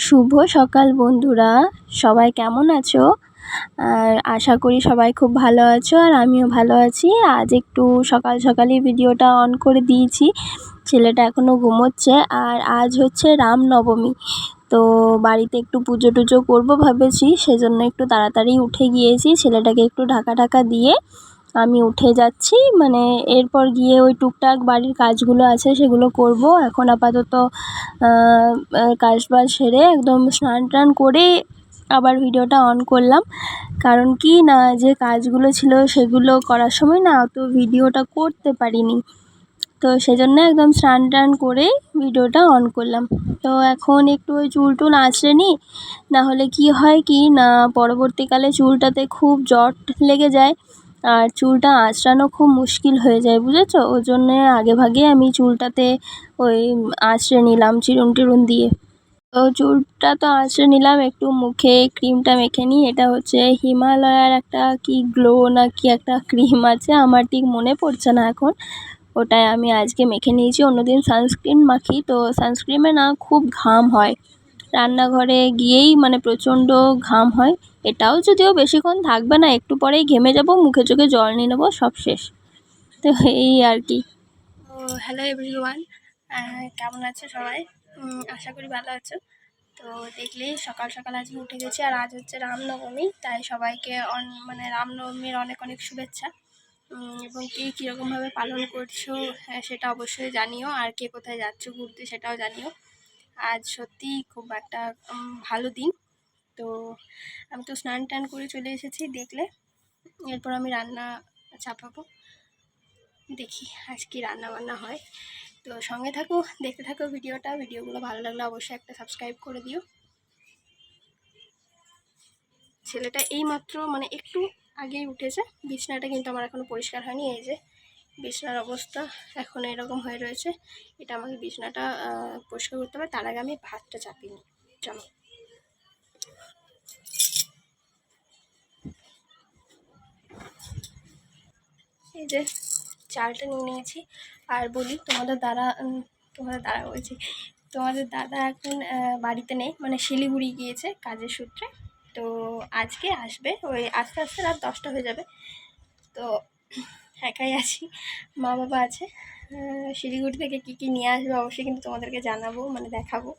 শুভ সকাল বন্ধুরা, সবাই কেমন আছো? আর আশা করি সবাই খুব ভালো আছো, আর আমিও ভালো আছি। আজ একটু সকাল সকালই ভিডিওটা অন করে দিয়েছি, ছেলেটা এখনও ঘুমোচ্ছে। আর আজ হচ্ছে রামনবমী, তো বাড়িতে একটু পুজো টুজো করবো ভেবেছি, সেজন্য একটু তাড়াতাড়ি উঠে গিয়েছি। ছেলেটাকে একটু ঢাকা দিয়ে আমি উঠে যাচ্ছি, মানে এরপর গিয়ে ওই টুকটাক বাড়ির কাজগুলো আছে সেগুলো করব। এখন আপাতত কাজবাজ সেরে একদম স্নান টান করে আবার ভিডিওটা অন করলাম। কারণ কি না, যে কাজগুলো ছিল সেগুলো করার সময় না অত ভিডিওটা করতে পারিনি, তো সেজন্য একদম স্নান টান করে ভিডিওটা অন করলাম। তো এখন একটু ওই চুল টুল আঁচড়ে নিই, নাহলে কি হয় কি না, পরবর্তীকালে চুলটাতে খুব জট লেগে যায়, আর চুলটা আঁচড়ানো খুব মুশকিল হয়ে যায়, বুঝেছো? ওই জন্যে আগে ভাগে আমি চুলটাতে ওই আঁচড়ে নিলাম চিরুন টিরুন দিয়ে। তো চুলটা তো আঁচড়ে নিলাম, একটু মুখে ক্রিমটা মেখে নিই। এটা হচ্ছে হিমালয়ার একটা কি গ্লো না কি একটা ক্রিম আছে, আমার ঠিক মনে পড়ছে না এখন। ওটাই আমি আজকে মেখে নিয়েছি, অন্যদিন সানস্ক্রিন মাখি। তো সানস্ক্রিনে না খুব ঘাম হয়, রান্নাঘরে গিয়েই মানে প্রচণ্ড ঘাম হয়। এটাও যদিও বেশিক্ষণ থাকবে না, একটু পরেই ঘেমে যাব, মুখে চোখে জল নিয়ে নেবো, সব শেষ। তো এই আর কি। তো হ্যালো এভরিওয়ান, কেমন আছো সবাই? আশা করি ভালো আছো। তো দেখলেই সকাল সকাল আজকে উঠে গেছি, আর আজ হচ্ছে রামনবমী, তাই সবাইকে মানে রামনবমীর অনেক অনেক শুভেচ্ছা। এবং কে কীরকমভাবে পালন করছো সেটা অবশ্যই জানিও, আর কে কোথায় যাচ্ছো ঘুরতে সেটাও জানিও। আজ সত্যিই খুব একটা ভালো দিন। তো আমি তো স্নান টান করে চলে এসেছি দেখলে, এরপর আমি রান্না চাপাবো। দেখি আজ কি রান্না বান্না হয়। তো সঙ্গে থাকো, দেখতে থাকো ভিডিওগুলো ভালো লাগলে অবশ্যই একটা সাবস্ক্রাইব করে দিও। ছেলেটা এইমাত্র মানে একটু আগেই উঠেছে, বিছানাটা কিন্তু আমার এখনও পরিষ্কার হয়নি। এই যে বিছানার অবস্থা এখন এরকম হয়ে রয়েছে, এটা আমাকে বিছানাটা পরিষ্কার করতে হবে, তার আগে আমি ভাতটা চাপিয়ে নিই। চলো। এই যে চালটা নিয়ে নিয়েছি, আর বলি তোমাদের দাদা এখন বাড়িতে নেই, মানে শিলিগুড়ি গিয়েছে কাজের সূত্রে। তো আজকে আসবে, ওই আস্তে আস্তে রাত 10টা হয়ে যাবে। তো একাই আছি, মা বাবা আছে। শিলিগুড়ি থেকে কী নিয়ে আসবে অবশ্যই কিন্তু তোমাদেরকে জানাবো, মানে দেখাবো,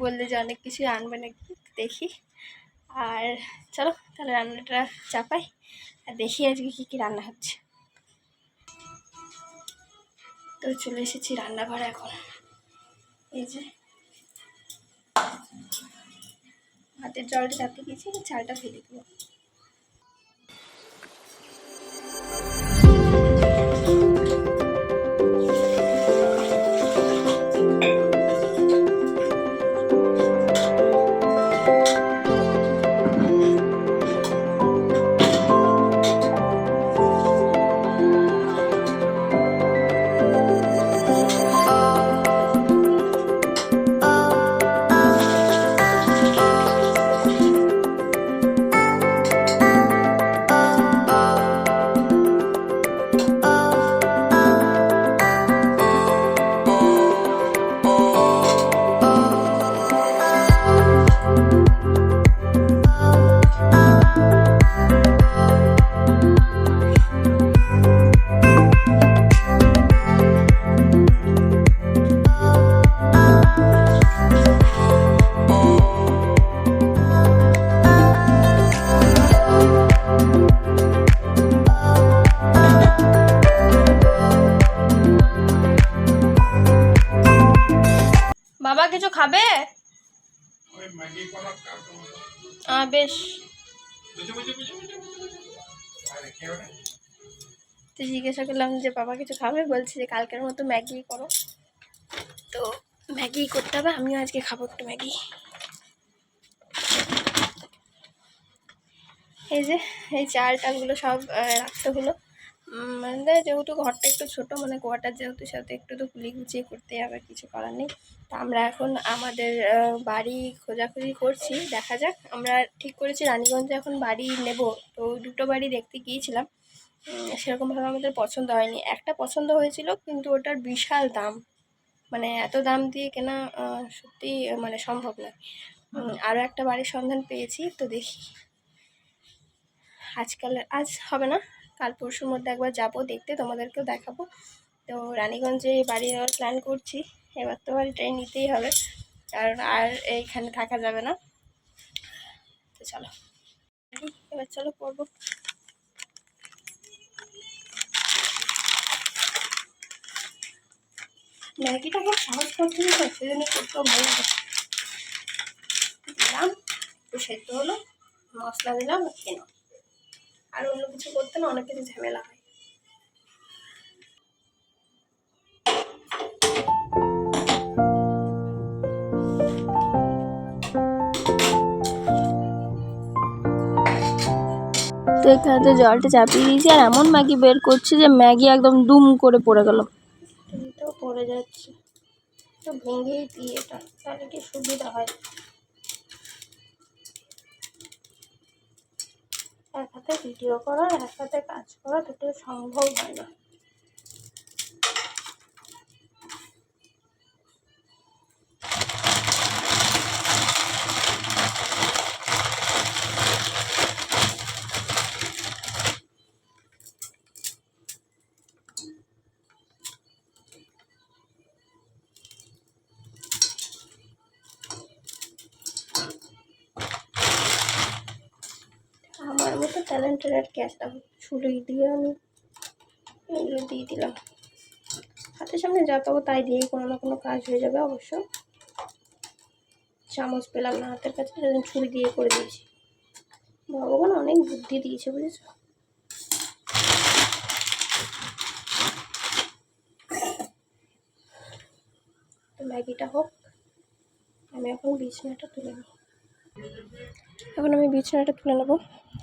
বললে যে অনেক কিছু আনবে নাকি, দেখি। আর চলো তাহলে রান্নাটা চাপাই আর দেখি আজকে কী রান্না হচ্ছে। তো চলে এসেছি রান্নাঘরে এখন। এই যে ভাতের জলটা চাপিয়ে দিয়েছি, চালটা ফেলে দেবো। বাবা কিছু খাবে? বেশ, তো জিজ্ঞাসা করলাম যে বাবা কিছু খাবে, বলছে যে কালকের মতো ম্যাগি করো। তো ম্যাগি করতে হবে, আমিও আজকে খাবো একটু ম্যাগি। এই যে এই চালটাগুলো সব রাখতে হলো, মানে যেহেতু ঘরটা একটু ছোটো, মানে কোয়াটার যেহেতু, সাথে একটু তো কুলি গুছিয়ে করতে হবে, কিছু করার নেই। তো আমরা এখন আমাদের বাড়ি খোঁজাখুঁজি করছি, দেখা যাক। আমরা ঠিক করেছি রানীগঞ্জে এখন বাড়ি নেব। তো দুটো বাড়ি দেখতে গিয়েছিলাম, সেরকমভাবে আমাদের পছন্দ হয়নি। একটা পছন্দ হয়েছিল কিন্তু ওটার বিশাল দাম, মানে এত দাম দিয়ে কেনা সত্যি মানে সম্ভব না। আরও একটা বাড়ির সন্ধান পেয়েছি, তো দেখি আজ হবে না, কাল পরশুর মধ্যে একবার যাবো দেখতে, তোমাদেরকেও দেখাবো। তো রানীগঞ্জে বাড়ি যাওয়ার প্ল্যান করছি, এবার তো বাড়িটাই নিতেই হবে, কারণ আর এইখানে থাকা যাবে না। তো চলো এবার চলো করবো। ম্যাগিটা খুব সহজ পদ্ধতি, তো সেজন্য করতেও ভালো লাগে। দিলাম, একটু সেদ্ধ হলো, মশলা দিলাম, খেয়ে নাও। আর অন্য কিছু করতে না অনেক কিছু ঝামেলা হয়। তো এখানে তো জলটা চাপিয়ে দিয়েছি, আর এমন ম্যাগি বের করছে যে ম্যাগি একদম দুম করে পড়ে গেল। তো পড়ে যাচ্ছে, তো ভেঙেই দিই এটা, তাহলে কি সুবিধা হয়। এক হাতে ভিডিও করা, এক হাতে কাজ করা, দুটো সম্ভব হয় না। আমার মতো ট্যালেন্টেড আর কি আসতাম, ছুরি দিয়ে আমি এগুলো দিয়ে দিলাম। হাতের সামনে যা পাবো তাই দিয়েই কোনো না কোনো কাজ হয়ে যাবে অবশ্য। চামচ পেলাম না হাতের কাছে, সেদিন ছুরি দিয়ে করে দিয়েছি। ভগবান অনেক বুদ্ধি দিয়েছে, বুঝেছ। তো ম্যাগিটা হোক, আমি এখন বিছানাটা তুলে নেব।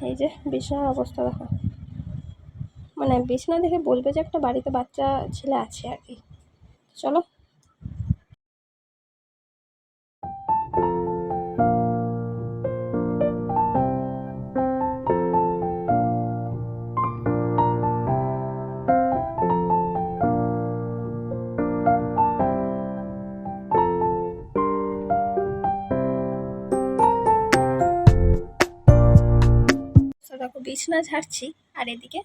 এই যে বিছানার অবস্থা দেখো, মানে বিছানা দেখে বলবে যে একটা বাড়িতে বাচ্চা ছেলে আছে আর কি। চলো দেখো বিছানা ঝাড়ছি, আর এদিকে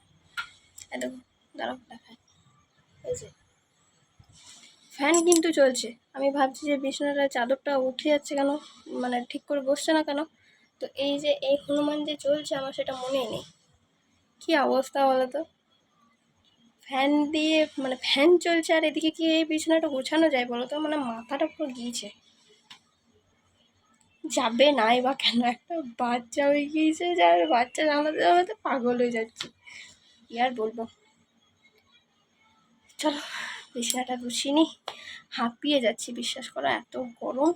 দেখো, দাঁড়াও দেখায়, এই যে ফ্যান কিন্তু চলছে। আমি ভাবছি যে বিছানাটা চাদরটা উঠে যাচ্ছে কেন, মানে ঠিক করে বসছে না কেন। তো এই যে এই হনুমান যে চলছে, আমার সেটা মনেই নেই। কি অবস্থা বলো তো, ফ্যান দিয়ে মানে ফ্যান চলছে আর এদিকে কি এই বিছানাটা গোছানো যায় বলো তো, মানে মাথাটা পুরো গিয়েছে। যাবে নাই বা কেন, একটা বাচ্চা হয়ে গিয়েছে, যার বাচ্চা জানাতে জানাতে পাগল হয়ে যাচ্ছে, কি আর বলবো। চলো বিছানাটা গুছিয়ে নি, হাঁপিয়ে যাচ্ছি বিশ্বাস করো, এত গরম,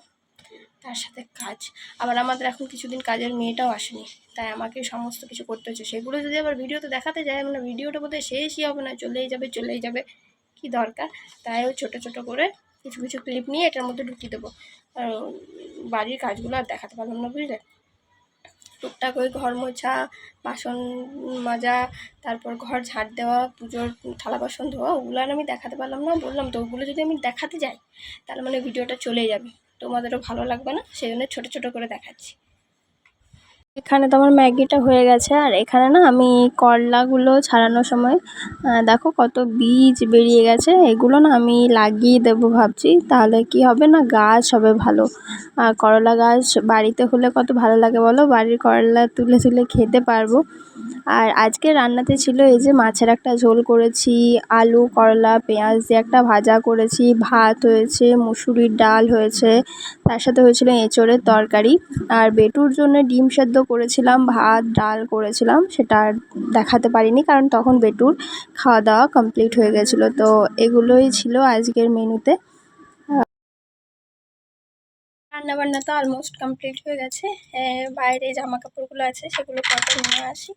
তার সাথে কাজ। আবার আমাদের এখন কিছুদিন কাজের মেয়েটাও আসেনি, তাই আমাকে সমস্ত কিছু করতে হচ্ছে। সেগুলো যদি আবার ভিডিওতে দেখাতে যায়, মানে ভিডিওটা বোধহয় শেষই হবে না, চলেই যাবে, কি দরকার। তাই ওই ছোটো ছোটো করে কিছু কিছু ক্লিপ নিয়ে এটার মধ্যে ঢুকিয়ে দেবো। বাড়ির কাজগুলো আর দেখাতে পারলাম না, বুঝলে। টুকটাক ওই ঘর মোছা, বাসন মাজা, তারপর ঘর ঝাড় দেওয়া, পুজোর থালা বাসন ধোয়া, ওগুলো আর আমি দেখাতে পারলাম না। বললাম তো, ওগুলো যদি আমি দেখাতে যাই তাহলে মানে ভিডিওটা চলেই যাবে, তোমাদেরও ভালো লাগবে না, সেই জন্য ছোটো ছোটো করে দেখাচ্ছি। এখানে তো আমার ম্যাগিটা হয়ে গেছে, আর এখানে না আমি করলাগুলো ছাড়ানোর সময় দেখো কত বীজ বেরিয়ে গেছে, এগুলো না আমি লাগিয়ে দেবো ভাবছি, তাহলে কি হবে না, গাছ হবে ভালো। আর করলা গাছ বাড়িতে হলে কত ভালো লাগে বলো, বাড়ির করলা তুলে তুলে খেতে পারবো। আর আজকে রান্নাতে ছিল এই যে মাছের একটা ঝোল করেছি, আলু করলা পেঁয়াজ দিয়ে একটা ভাজা করেছি, ভাত হয়েছে, মুসুরির ডাল হয়েছে, তার সাথে হয়েছিল এঁচোড়ের তরকারি। আর বেটুর জন্য ডিম সেদ্ধ করেছিলাম, ভাত ডাল করেছিলাম, সেটা আর দেখাতে পারিনি কারণ তখন বেটুর খাওয়া দাওয়া কমপ্লিট হয়ে গেছিলো। তো এগুলোই ছিল আজকের মেনুতে। রান্নাবান্না তো অলমোস্ট কমপ্লিট হয়ে গেছে, বাইরে জামা কাপড়গুলো আছে সেগুলো কটন নিয়ে আসি।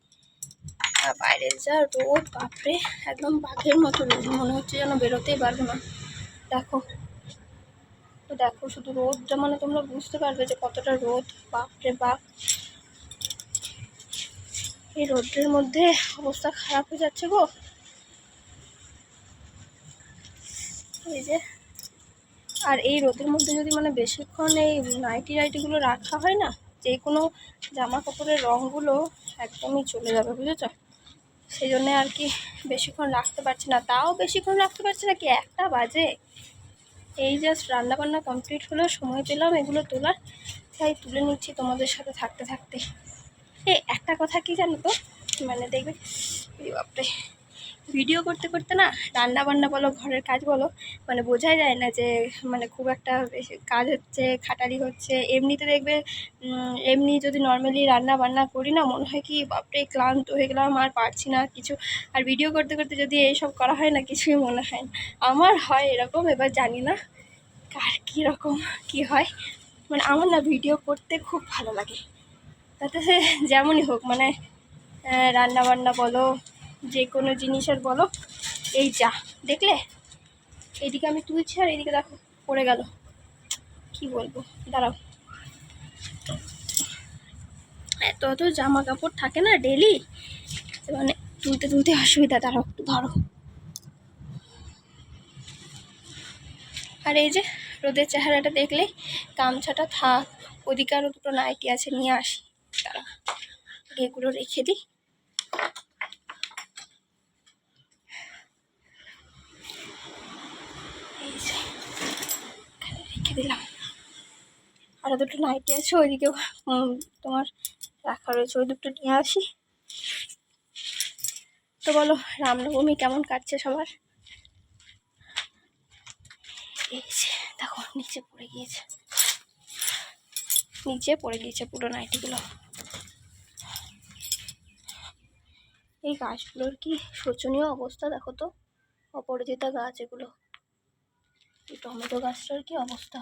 আর বাইরে যা রোদ, বাপরে একদম বাঘের মতো রোদ, মনে হচ্ছে যেন বেরোতেই পারবো না। দেখো তো দেখো শুধু রোদটা, মানে তোমরা বুঝতে পারবে যে কতটা রোদ, বাপরে বাপ। এই রোদের মধ্যে অবস্থা খারাপ হয়ে যাচ্ছে গো। এই যে আর এই রোদের মধ্যে যদি মানে বেশিক্ষণ এই নাইটিগুলো রাখা হয় না, যে কোনো জামা কাপড়ের রঙগুলো একদমই চলে যাবে, বুঝেছ? সেই জন্যে আর কি বেশিক্ষণ রাখতে পারছি না। তাও বেশিক্ষণ রাখতে পারছি না কি, 1টা বাজে। এই জাস্ট রান্নাবান্না কমপ্লিট হলো, সময় পেলাম এগুলো তোলার, তাই তুলে নিচ্ছি তোমাদের সাথে থাকতে থাকতে। একটা কথা কি জানো তো, মানে দেখবে বাপরে, ভিডিও করতে করতে না রান্না বান্না বলো, ঘরের কাজ বলো, মানে বোঝাই যায় না যে মানে খুব একটা বেশি কাজ হচ্ছে, খাটালি হচ্ছে। এমনিতে দেখবে এমনি যদি নর্মালি রান্না বান্না করি না, মনে হয় কি বাপরে ক্লান্ত হয়ে গেলাম, আর পারছি না কিছু। আর ভিডিও করতে করতে যদি এইসব করা হয় না, কিছুই মনে হয় না। আমার হয় এরকম, এবার জানি না কার কীরকম কী হয়। মানে আমার না ভিডিও করতে খুব ভালো লাগে, তাতে সে যেমনই হোক, মানে রান্না বান্না বলো, যে কোনো জিনিসের বলো। এই যা দেখলে, এইদিকে আমি তুলছি আর এইদিকে দেখো পড়ে গেল, কি বলবো, দাঁড়াও। এত জামা কাপড় থাকে না ডেলি, মানে তুলতে তুলতে অসুবিধা। দাঁড়াও একটু ধরো। আর এই যে রোদের চেহারাটা দেখলে গামছাটা থাক, ওদিকে আরও 2টো নাইটি আছে, নিয়ে আসি। দাঁড়াও এগুলো রেখে দিই। এই যে রেখে দিলাম। আরও 2টো নাইটি আছে, ওইদিকেও তোমার রাখা রয়েছে, ওই 2টো নিয়ে আসি। তো বলো রামনবমী কেমন কাটছে সবার? এই যে দেখো নিচে পড়ে গিয়েছে পুরো নাইটিগুলো। এই গাছগুলোর কি শোচনীয় অবস্থা দেখো তো, অপরাজিতা গাছ এগুলো। এই টমেটো গাছটার কি অবস্থা।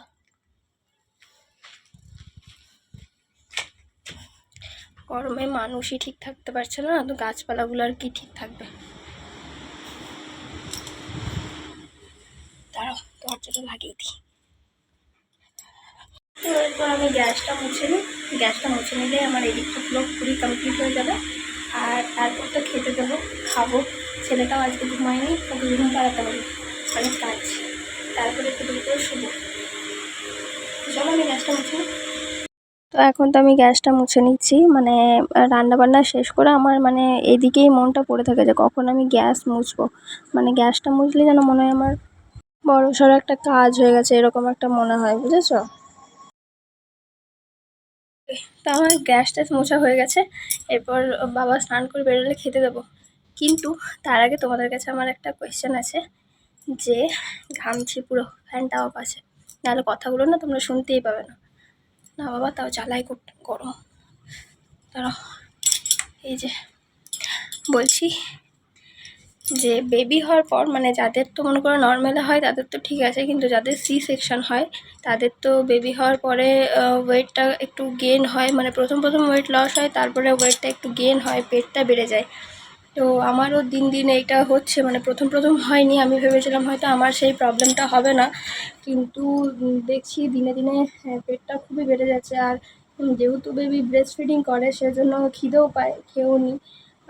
গরমে মানুষই ঠিক থাকতে পারছে না, তো গাছপালাগুলো আর কি ঠিক থাকবে। দাঁড়াও দরজাটা লাগিয়ে দিই। তো এরপর আমি গ্যাসটা মুছে নিলে আমার এদিকটা পুরোপুরি কমপ্লিট হয়ে যাবে। আর তারপর তো খেতে দেবো, খাবো। ছেলেটাও আজকে ঘুমায়নি, ওকে ঘুম পাড়াতে হবে, অনেক কাজ। তারপরে একটু দেরি করে শুবো। চলো আমি গ্যাসটা মুছে নিই। তো এখন তো আমি গ্যাসটা মুছে নিচ্ছি, মানে রান্নাবান্না শেষ করে আমার মানে এদিকেই মনটা পড়ে থাকে যে কখন আমি গ্যাস মুছবো। মানে গ্যাসটা মুছলে যেন মনে হয় আমার বড়সড় একটা কাজ হয়ে গেছে, এরকম একটা মনে হয়, বুঝেছো? তো আমার গ্যাস ট্যাস মোছা হয়ে গেছে। এরপর বাবা স্নান করে বেরোলে খেতে দেবো। কিন্তু তার আগে তোমাদের কাছে আমার একটা কোয়েশ্চেন আছে, যে ঘামছি পুরো, ফ্যানটা অফ আছে, নাহলে কথাগুলো না তোমরা শুনতেই পাবে না। না বাবা তাও জ্বালাই গরম। দাঁড়াও, এই যে বলছি যে বেবি হওয়ার পর, মানে যাদের তো মনে করো নর্মালে হয় তাদের তো ঠিক আছে, কিন্তু যাদের সি সেকশন হয় তাদের তো বেবি হওয়ার পরে ওয়েটটা একটু গেন হয়, মানে প্রথম ওয়েট লস হয়, তারপরে ওয়েটটা একটু গেন হয়, পেটটা বেড়ে যায়। তো আমারও দিন দিন এইটা হচ্ছে, মানে প্রথম হয়নি, আমি ভেবেছিলাম হয়তো আমার সেই প্রবলেমটা হবে না, কিন্তু দেখছি দিনে দিনে পেটটা খুবই বেড়ে যাচ্ছে। আর যেহেতু বেবি ব্রেস্ট ফিডিং করে, সেজন্য খিদেও পায়, খেয়েও নি,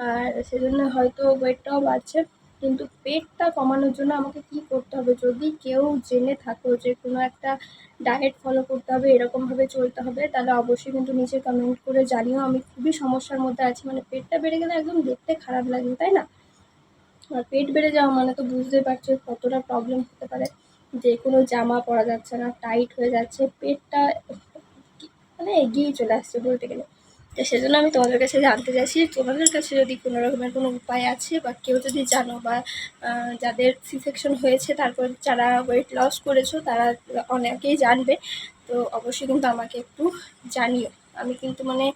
আর সেজন্য হয়তো ওয়েটটাও বাড়ছে। কিন্তু পেটটা কমানোর জন্য আমাকে কি করতে হবে, যদি কেউ জেনে থাকো যে কোনো একটা ডায়েট ফলো করতে হবে, এরকমভাবে চলতে হবে, তাহলে অবশ্যই কিন্তু নিচে কমেন্ট করে জানিও। আমি খুবই সমস্যার মধ্যে আছি, মানে পেটটা বেড়ে গেলে একদম দেখতে খারাপ লাগে, তাই না? আর পেট বেড়ে যাওয়া মানে তো বুঝতেই পারছো কতটা প্রবলেম হতে পারে, যে কোনো জামা পরা যাচ্ছে না, টাইট হয়ে যাচ্ছে, পেটটা মানে এগিয়েই চলে আসছে বলতে গেলে। তো সেজন্য আমি তোমাদের কাছে জানতে চাইছি, তোমাদের কাছে যদি কোনো রকমের কোনো উপায় আছে, বা কেউ যদি জানো, বা যাদের সি সেকশন হয়েছে তারপর যারা ওয়েট লস করেছো, তারা অনেকেই জানবে। তো অবশ্যই কিন্তু আমাকে একটু জানিও। আমি কিন্তু মানে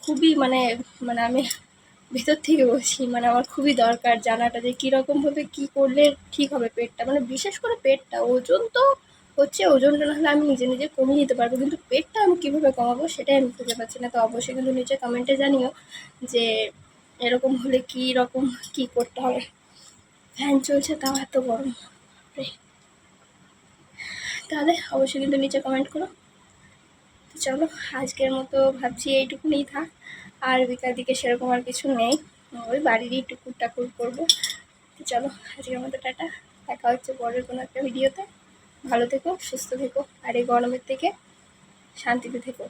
খুবই মানে মানে আমি ভেতর থেকে বলছি, মানে আমার খুবই দরকার জানাটা, যে কীরকমভাবে কী করলে ঠিক হবে পেটটা, মানে বিশেষ করে পেটটা। ওজন তো হচ্ছে, ওজনটা নাহলে আমি নিজে নিজে কমিয়ে দিতে পারবো, কিন্তু পেটটা আমি কীভাবে কমাবো সেটাই আমি খুঁজে পাচ্ছি না। তো অবশ্যই কিন্তু নিচে কমেন্টে জানিও যে এরকম হলে কী রকম কী করতে হবে। ফ্যান চলছে তাও এত গরম, তাহলে অবশ্যই কিন্তু নিচে কমেন্ট করো। চলো আজকের মতো ভাবছি এইটুকুনিই থাক, আর বিকাল দিকে সেরকম আর কিছু নেই, ওই বাড়িরই টুকুর টাকুর করবো। চলো আজকের মতো টাটা, দেখা হচ্ছে পরের কোনো একটা ভিডিওতে। ভালো থেকো, সুস্থ থেকো, আর এই গরমের থেকে শান্তিতে থেকো,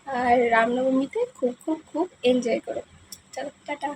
আর রামনবমীতে খুব খুব খুব এনজয় করো। চলো টাটা।